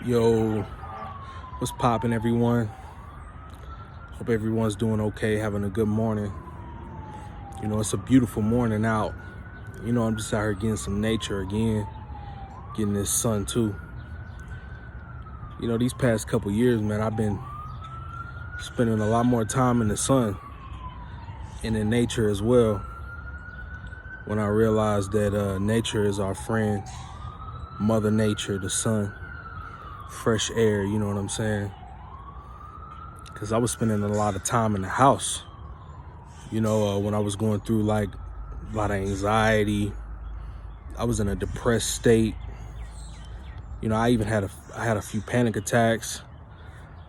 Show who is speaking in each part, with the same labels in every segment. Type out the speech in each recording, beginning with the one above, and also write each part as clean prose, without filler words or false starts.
Speaker 1: Yo, what's poppin', everyone? Hope everyone's doing okay, having a good morning. You know, it's a beautiful morning out. You know, I'm just out here getting some nature again, getting this sun too. You know, these past couple years, man, I've been spending a lot more time in the sun and in nature as well. When I realized that nature is our friend, Mother Nature, the sun, fresh air, you know what I'm saying? Because I was spending a lot of time in the house, when I was going through like a lot of anxiety. I was in a depressed state. You know, I even had a few panic attacks.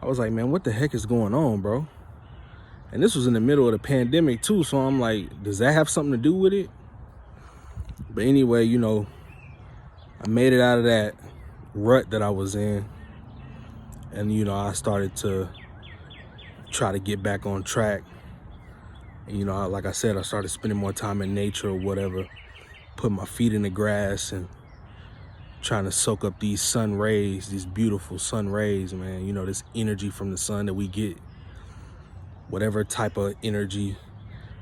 Speaker 1: I was like, man, what the heck is going on, bro? And this was in the middle of the pandemic too, so I'm like, does that have something to do with it? But anyway, I made it out of that rut that I was in, and I started to try to get back on track. And like I said, I started spending more time in nature or whatever, putting my feet in the grass and trying to soak up these sun rays, these beautiful sun rays, man. This energy from the sun that we get, whatever type of energy,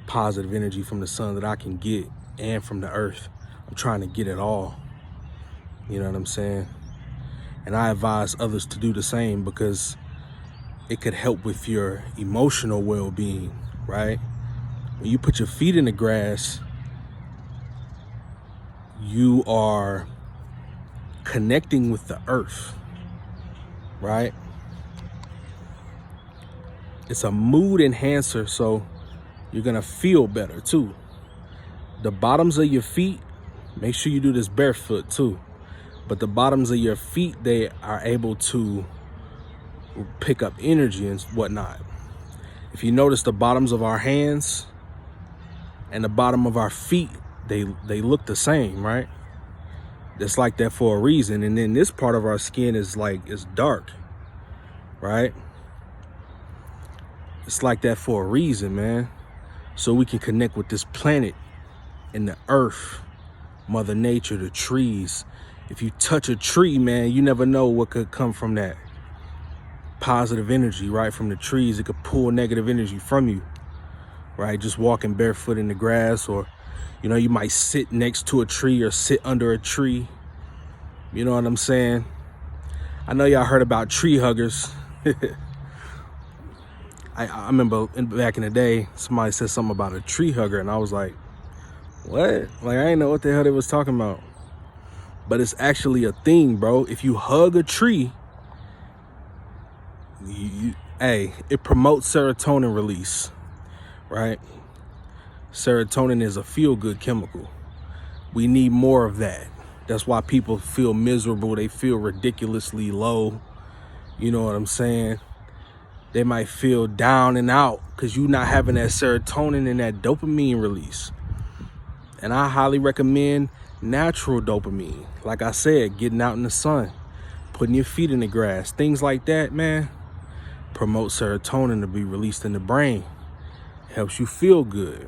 Speaker 1: positive energy from the sun that I can get, and from the earth, I'm trying to get it all. You know what I'm saying? And I advise others to do the same, because it could help with your emotional well-being, right? When you put your feet in the grass, you are connecting with the earth, right? It's a mood enhancer, so you're gonna feel better too. The bottoms of your feet, make sure you do this barefoot too, but the bottoms of your feet, they are able to pick up energy and whatnot. If you notice, the bottoms of our hands and the bottom of our feet, they look the same, right? It's like that for a reason. And then this part of our skin is dark, right? It's like that for a reason, man. So we can connect with this planet and the earth, Mother Nature, the trees. If you touch a tree, man, you never know what could come from that. Positive energy, right? From the trees, it could pull negative energy from you, right? Just walking barefoot in the grass, or you might sit next to a tree or sit under a tree. You know what I'm saying? I know y'all heard about tree huggers. I remember back in the day, somebody said something about a tree hugger, and I was like, what? Like, I didn't know what the hell they was talking about. But it's actually a thing, bro. If you hug a tree, it promotes serotonin release, right? Serotonin is a feel-good chemical. We need more of that. That's why people feel miserable. They feel ridiculously low. You know what I'm saying? They might feel down and out because you're not having that serotonin and that dopamine release. And I highly recommend natural dopamine. Like I said, getting out in the sun, putting your feet in the grass, things like that, man, promote serotonin to be released in the brain. Helps you feel good.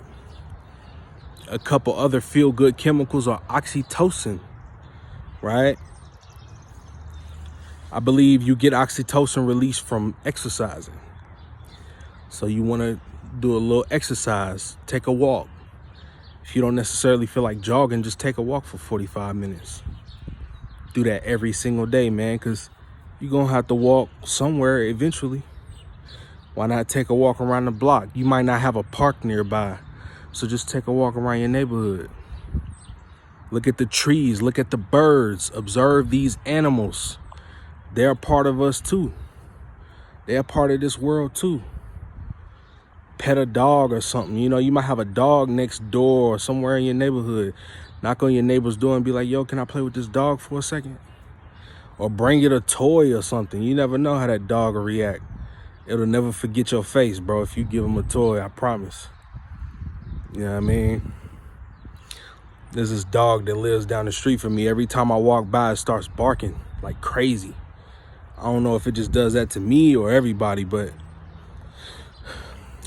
Speaker 1: A couple other feel-good chemicals are oxytocin, right? I believe you get oxytocin released from exercising. So you want to do a little exercise, take a walk. If you don't necessarily feel like jogging, just take a walk for 45 minutes. Do that every single day, man, because you're going to have to walk somewhere eventually. Why not take a walk around the block? You might not have a park nearby, so just take a walk around your neighborhood. Look at the trees, look at the birds, observe these animals. They're a part of us too. They're a part of this world too. Pet a dog or something. You might have a dog next door or somewhere in your neighborhood. Knock on your neighbor's door and be like, yo, can I play with this dog for a second? Or bring it a toy or something. You never know how that dog will react. It'll never forget your face, bro, if you give him a toy, I promise. You know what I mean? There's this dog that lives down the street from me. Every time I walk by, it starts barking like crazy. I don't know if it just does that to me or everybody, but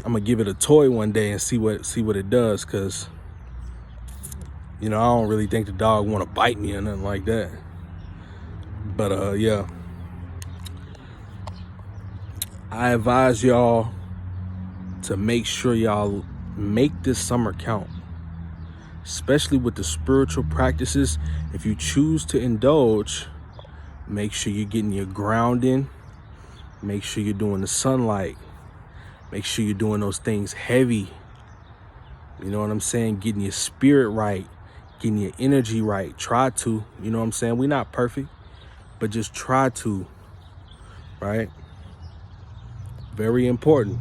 Speaker 1: I'm gonna give it a toy one day and see what it does, because I don't really think the dog want to bite me or nothing like that. But yeah, I advise y'all to make sure y'all make this summer count, especially with the spiritual practices. If you choose to indulge, make sure you're getting your grounding. Make sure you're doing the sunlight. Make sure you're doing those things heavy. You know what I'm saying? Getting your spirit right, getting your energy right. Try to, you know what I'm saying? We're not perfect, but just try to, right? Very important.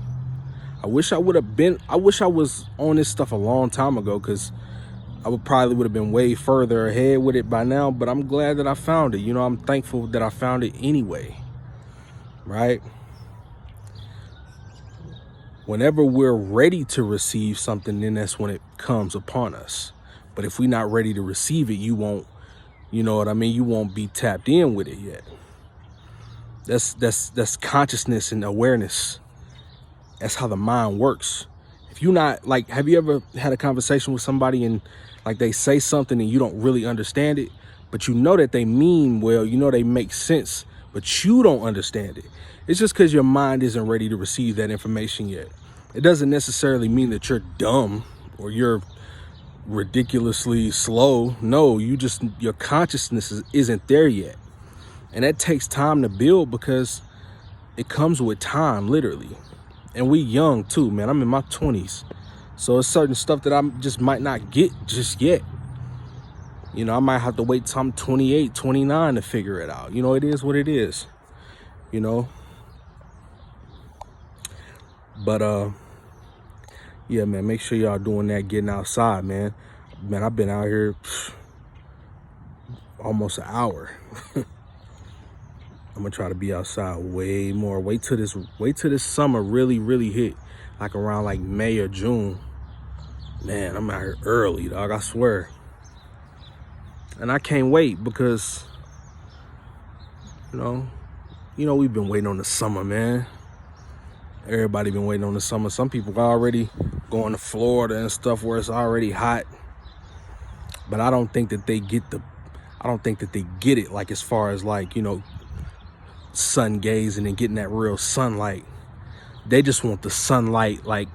Speaker 1: I wish I was on this stuff a long time ago, because I would have been way further ahead with it by now, but I'm glad that I found it. You know, I'm thankful that I found it anyway, right? Whenever we're ready to receive something, then that's when it comes upon us. But if we're not ready to receive it, you won't, you know what I mean? You won't be tapped in with it yet. That's consciousness and awareness. That's how the mind works. If you're not, like, have you ever had a conversation with somebody and like they say something and you don't really understand it, but you know that they mean well, you know they make sense, but you don't understand it? It's just because your mind isn't ready to receive that information yet. It doesn't necessarily mean that you're dumb or you're ridiculously slow. No, your consciousness isn't there yet. And that takes time to build, because it comes with time, literally. And we young too, man. I'm in my 20s. So it's certain stuff that I just might not get just yet. You know, I might have to wait till I'm 28, 29 to figure it out. You know, it is what it is, you know. But yeah, man, make sure y'all doing that, getting outside, man. Man, I've been out here almost an hour. I'm gonna try to be outside way more. Wait till this summer really hit, like around like May or June. Man, I'm out here early, dog, I swear. And I can't wait, because you know we've been waiting on the summer, man. Everybody been waiting on the summer. Some people are already going to Florida and stuff where it's already hot. But I don't think that they get it, like, as far as, like, you know, sun gazing and getting that real sunlight. They just want the sunlight, like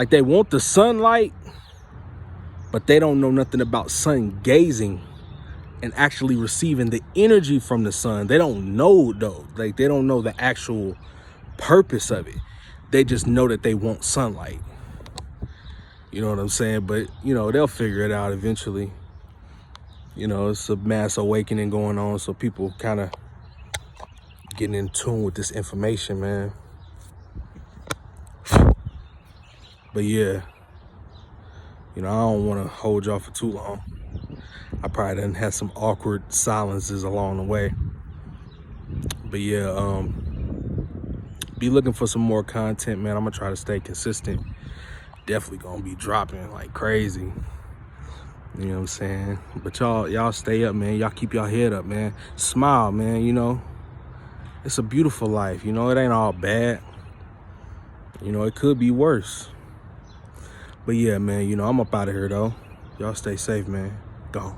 Speaker 1: they want the sunlight, but they don't know nothing about sun gazing and actually receiving the energy from the sun. They don't know, though. Like, they don't know the actual purpose of it. They just know that they want sunlight. You know what I'm saying? But, you know, they'll figure it out eventually. You know, it's a mass awakening going on, so people kind of getting in tune with this information, man. But yeah, you know, I don't want to hold y'all for too long. I probably done had some awkward silences along the way. But yeah, be looking for some more content, man. I'm gonna try to stay consistent. Definitely gonna be dropping like crazy. You know what I'm saying? But y'all stay up, man. Y'all keep y'all head up, man. Smile, man. You know, it's a beautiful life. You know, it ain't all bad. You know, it could be worse. But yeah, man, you know, I'm up out of here, though. Y'all stay safe, man. Gone.